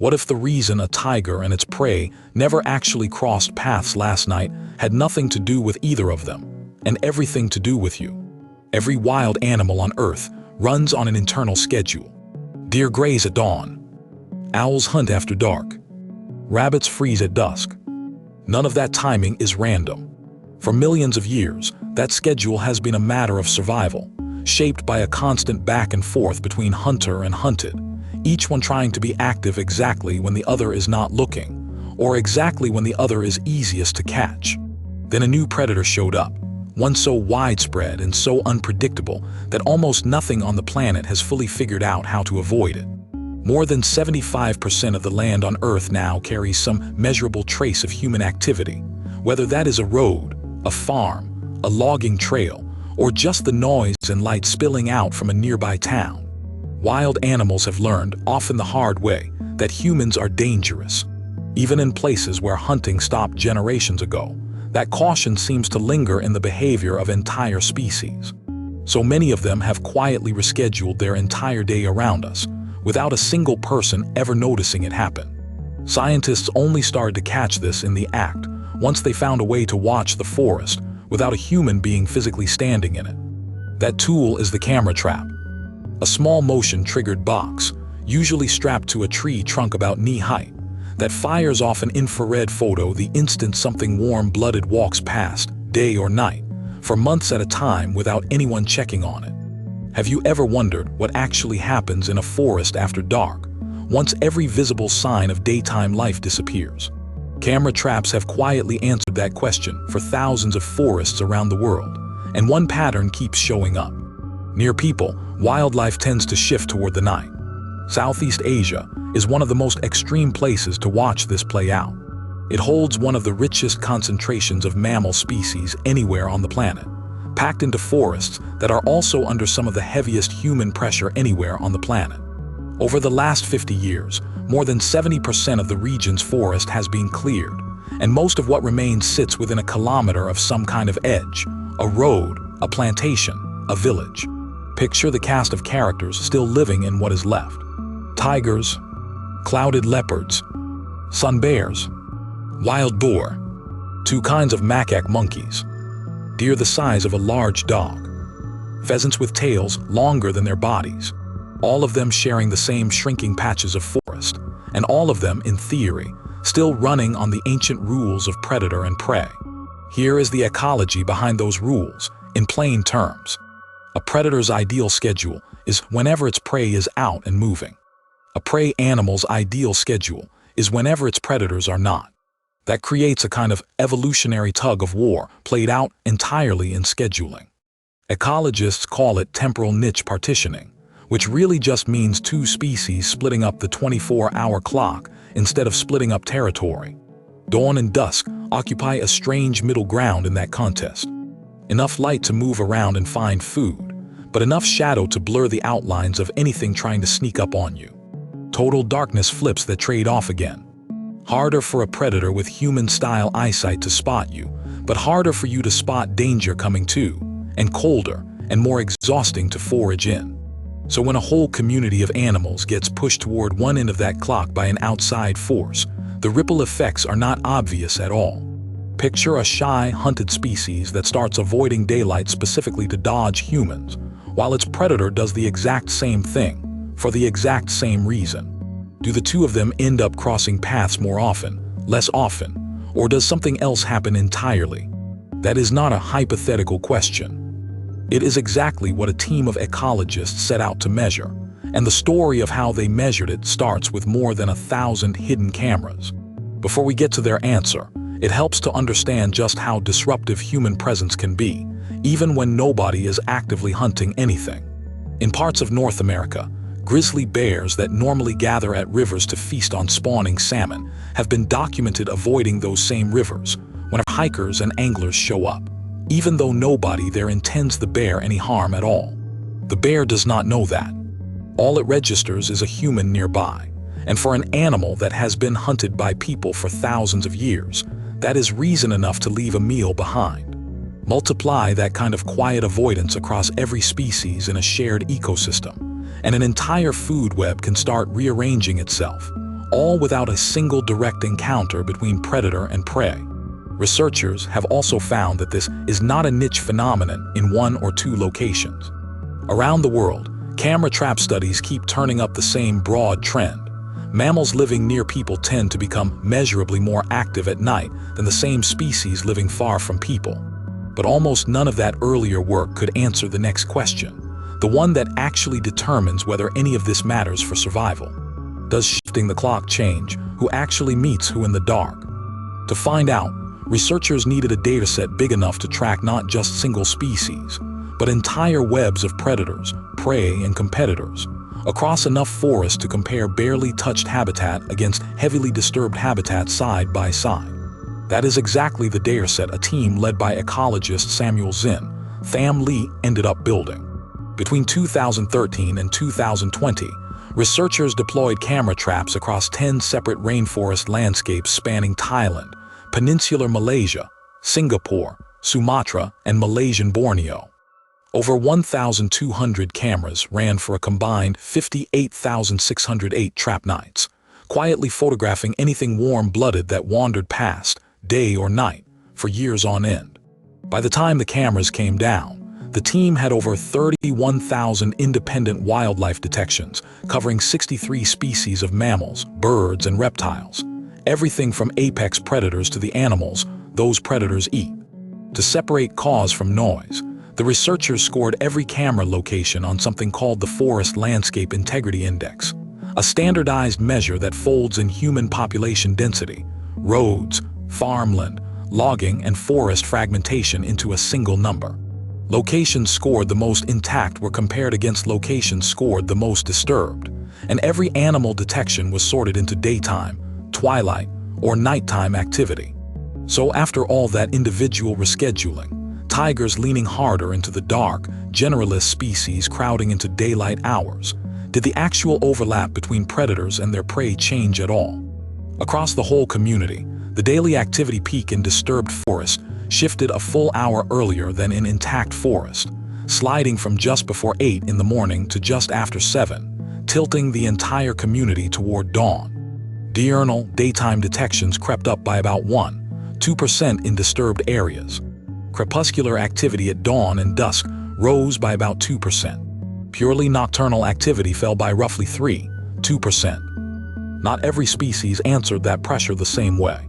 What if the reason a tiger and its prey never actually crossed paths last night had nothing to do with either of them, and everything to do with you? Every wild animal on Earth runs on an internal schedule. Deer graze at dawn. Owls hunt after dark. Rabbits freeze at dusk. None of that timing is random. For millions of years, that schedule has been a matter of survival, shaped by a constant back and forth between hunter and hunted, each one trying to be active exactly when the other is not looking, or exactly when the other is easiest to catch. Then a new predator showed up, one so widespread and so unpredictable that almost nothing on the planet has fully figured out how to avoid it. More than 75% of the land on Earth now carries some measurable trace of human activity, whether that is a road, a farm, a logging trail, or just the noise and light spilling out from a nearby town. Wild animals have learned, often the hard way, that humans are dangerous. Even in places where hunting stopped generations ago, that caution seems to linger in the behavior of entire species. So many of them have quietly rescheduled their entire day around us, without a single person ever noticing it happen. Scientists only started to catch this in the act once they found a way to watch the forest without a human being physically standing in it. That tool is the camera trap. A small motion-triggered box, usually strapped to a tree trunk about knee-height, that fires off an infrared photo the instant something warm-blooded walks past, day or night, for months at a time without anyone checking on it. Have you ever wondered what actually happens in a forest after dark, once every visible sign of daytime life disappears? Camera traps have quietly answered that question for thousands of forests around the world, and one pattern keeps showing up. Near people, wildlife tends to shift toward the night. Southeast Asia is one of the most extreme places to watch this play out. It holds one of the richest concentrations of mammal species anywhere on the planet, packed into forests that are also under some of the heaviest human pressure anywhere on the planet. Over the last 50 years, more than 70% of the region's forest has been cleared, and most of what remains sits within a kilometer of some kind of edge, a road, a plantation, a village. Picture the cast of characters still living in what is left. Tigers, clouded leopards, sun bears, wild boar, two kinds of macaque monkeys, deer the size of a large dog, pheasants with tails longer than their bodies, all of them sharing the same shrinking patches of forest, and all of them, in theory, still running on the ancient rules of predator and prey. Here is the ecology behind those rules, in plain terms. A predator's ideal schedule is whenever its prey is out and moving. A prey animal's ideal schedule is whenever its predators are not. That creates a kind of evolutionary tug of war played out entirely in scheduling. Ecologists call it temporal niche partitioning, which really just means two species splitting up the 24-hour clock instead of splitting up territory. Dawn and dusk occupy a strange middle ground in that contest. Enough light to move around and find food, but enough shadow to blur the outlines of anything trying to sneak up on you. Total darkness flips that trade off again. Harder for a predator with human-style eyesight to spot you, but harder for you to spot danger coming too, and colder and more exhausting to forage in. So when a whole community of animals gets pushed toward one end of that clock by an outside force, the ripple effects are not obvious at all. Picture a shy, hunted species that starts avoiding daylight specifically to dodge humans, while its predator does the exact same thing, for the exact same reason. Do the two of them end up crossing paths more often, less often, or does something else happen entirely? That is not a hypothetical question. It is exactly what a team of ecologists set out to measure, and the story of how they measured it starts with more than 1,000 hidden cameras. Before we get to their answer, it helps to understand just how disruptive human presence can be, even when nobody is actively hunting anything. In parts of North America, grizzly bears that normally gather at rivers to feast on spawning salmon have been documented avoiding those same rivers whenever hikers and anglers show up, even though nobody there intends the bear any harm at all. The bear does not know that. All it registers is a human nearby, and for an animal that has been hunted by people for thousands of years, that is reason enough to leave a meal behind. Multiply that kind of quiet avoidance across every species in a shared ecosystem, and an entire food web can start rearranging itself, all without a single direct encounter between predator and prey. Researchers have also found that this is not a niche phenomenon in one or two locations. Around the world, camera trap studies keep turning up the same broad trend. Mammals living near people tend to become measurably more active at night than the same species living far from people. But almost none of that earlier work could answer the next question, the one that actually determines whether any of this matters for survival. Does shifting the clock change who actually meets who in the dark? To find out, researchers needed a dataset big enough to track not just single species, but entire webs of predators, prey, and competitors, across enough forest to compare barely touched habitat against heavily disturbed habitat side by side. That is exactly the dataset a team led by ecologist Samuel Zinn, Tham Le ended up building. Between 2013 and 2020, researchers deployed camera traps across 10 separate rainforest landscapes spanning Thailand, Peninsular Malaysia, Singapore, Sumatra, and Malaysian Borneo. Over 1,200 cameras ran for a combined 58,608 trap nights, quietly photographing anything warm-blooded that wandered past, day or night, for years on end. By the time the cameras came down, the team had over 31,000 independent wildlife detections, covering 63 species of mammals, birds, and reptiles, everything from apex predators to the animals those predators eat. To separate cause from noise, the researchers scored every camera location on something called the Forest Landscape Integrity Index, a standardized measure that folds in human population density, roads, farmland, logging, and forest fragmentation into a single number. Locations scored the most intact were compared against locations scored the most disturbed, and every animal detection was sorted into daytime, twilight, or nighttime activity. So after all that individual rescheduling, tigers leaning harder into the dark, generalist species crowding into daylight hours, did the actual overlap between predators and their prey change at all? Across the whole community, the daily activity peak in disturbed forest shifted a full hour earlier than in intact forest, sliding from just before 8 in the morning to just after 7, tilting the entire community toward dawn. Diurnal, daytime detections crept up by about 1–2% in disturbed areas. Crepuscular activity at dawn and dusk rose by about 2%. Purely nocturnal activity fell by roughly 3–2%. Not every species answered that pressure the same way.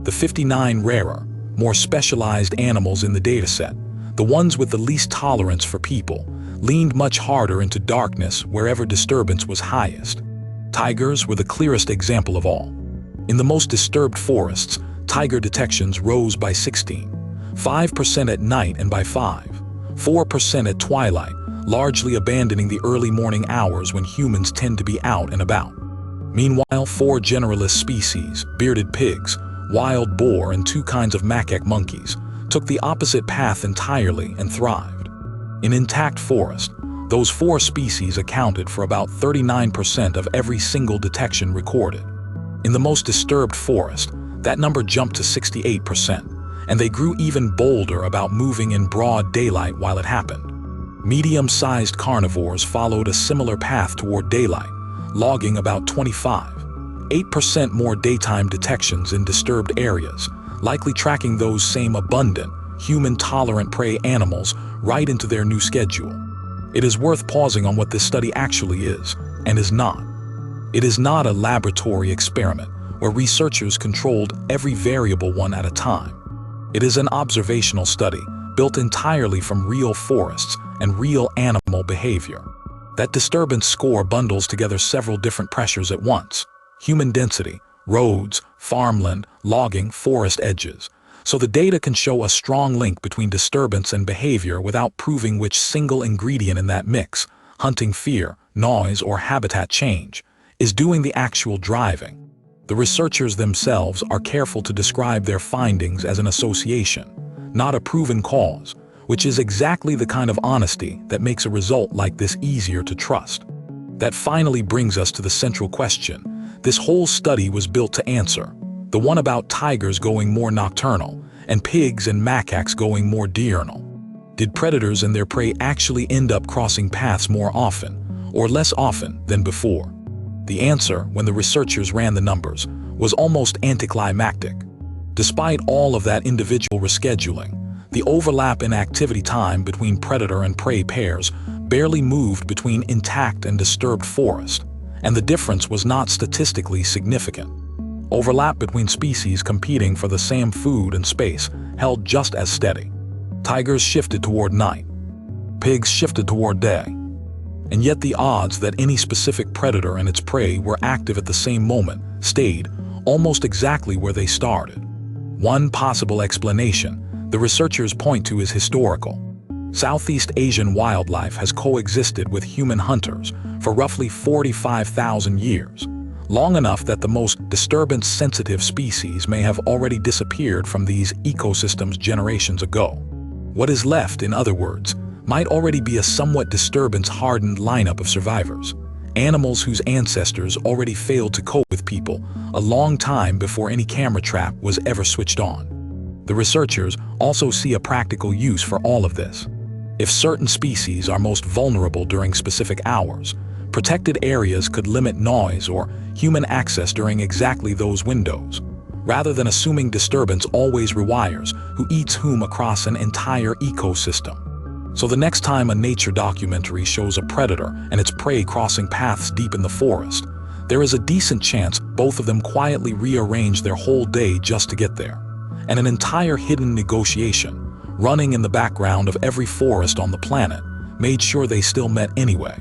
The 59 rarer, more specialized animals in the dataset, the ones with the least tolerance for people, leaned much harder into darkness wherever disturbance was highest. Tigers were the clearest example of all. In the most disturbed forests, tiger detections rose by 16.5% at night and by 5.4% at twilight, largely abandoning the early morning hours when humans tend to be out and about. Meanwhile, 4 generalist species, bearded pigs, wild boar, and 2 kinds of macaque monkeys, took the opposite path entirely and thrived. In intact forest, those 4 species accounted for about 39% of every single detection recorded. In the most disturbed forest, that number jumped to 68%. And they grew even bolder about moving in broad daylight while it happened. Medium-sized carnivores followed a similar path toward daylight, logging about 25.8% more daytime detections in disturbed areas, likely tracking those same abundant, human-tolerant prey animals right into their new schedule. It is worth pausing on what this study actually is and is not. It is not a laboratory experiment where researchers controlled every variable one at a time. It is an observational study built entirely from real forests and real animal behavior. That disturbance score bundles together several different pressures at once: human density, roads, farmland, logging, forest edges. So the data can show a strong link between disturbance and behavior without proving which single ingredient in that mix, hunting fear, noise, or habitat change, is doing the actual driving. The researchers themselves are careful to describe their findings as an association, not a proven cause, which is exactly the kind of honesty that makes a result like this easier to trust. That finally brings us to the central question this whole study was built to answer, the one about tigers going more nocturnal and pigs and macaques going more diurnal. Did predators and their prey actually end up crossing paths more often, or less often, than before? The answer, when the researchers ran the numbers, was almost anticlimactic. Despite all of that individual rescheduling, the overlap in activity time between predator and prey pairs barely moved between intact and disturbed forest, and the difference was not statistically significant. Overlap between species competing for the same food and space held just as steady. Tigers shifted toward night. Pigs shifted toward day. And yet the odds that any specific predator and its prey were active at the same moment stayed almost exactly where they started. One possible explanation the researchers point to is historical. Southeast Asian wildlife has coexisted with human hunters for roughly 45,000 years, long enough that the most disturbance-sensitive species may have already disappeared from these ecosystems generations ago. What is left, in other words, might already be a somewhat disturbance-hardened lineup of survivors, animals whose ancestors already failed to cope with people a long time before any camera trap was ever switched on. The researchers also see a practical use for all of this. If certain species are most vulnerable during specific hours, protected areas could limit noise or human access during exactly those windows, rather than assuming disturbance always rewires who eats whom across an entire ecosystem. So the next time a nature documentary shows a predator and its prey crossing paths deep in the forest, there is a decent chance both of them quietly rearrange their whole day just to get there, and an entire hidden negotiation, running in the background of every forest on the planet, made sure they still met anyway.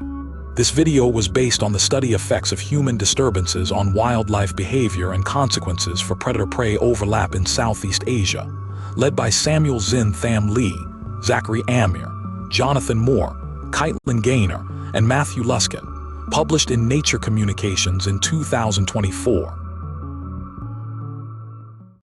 This video was based on the study effects of human disturbances on wildlife behavior and consequences for predator-prey overlap in Southeast Asia, led by Samuel Zin Tham Lee, Zachary Amir, Jonathan Moore, Caitlin Gaynor, and Matthew Luskin, published in Nature Communications in 2024.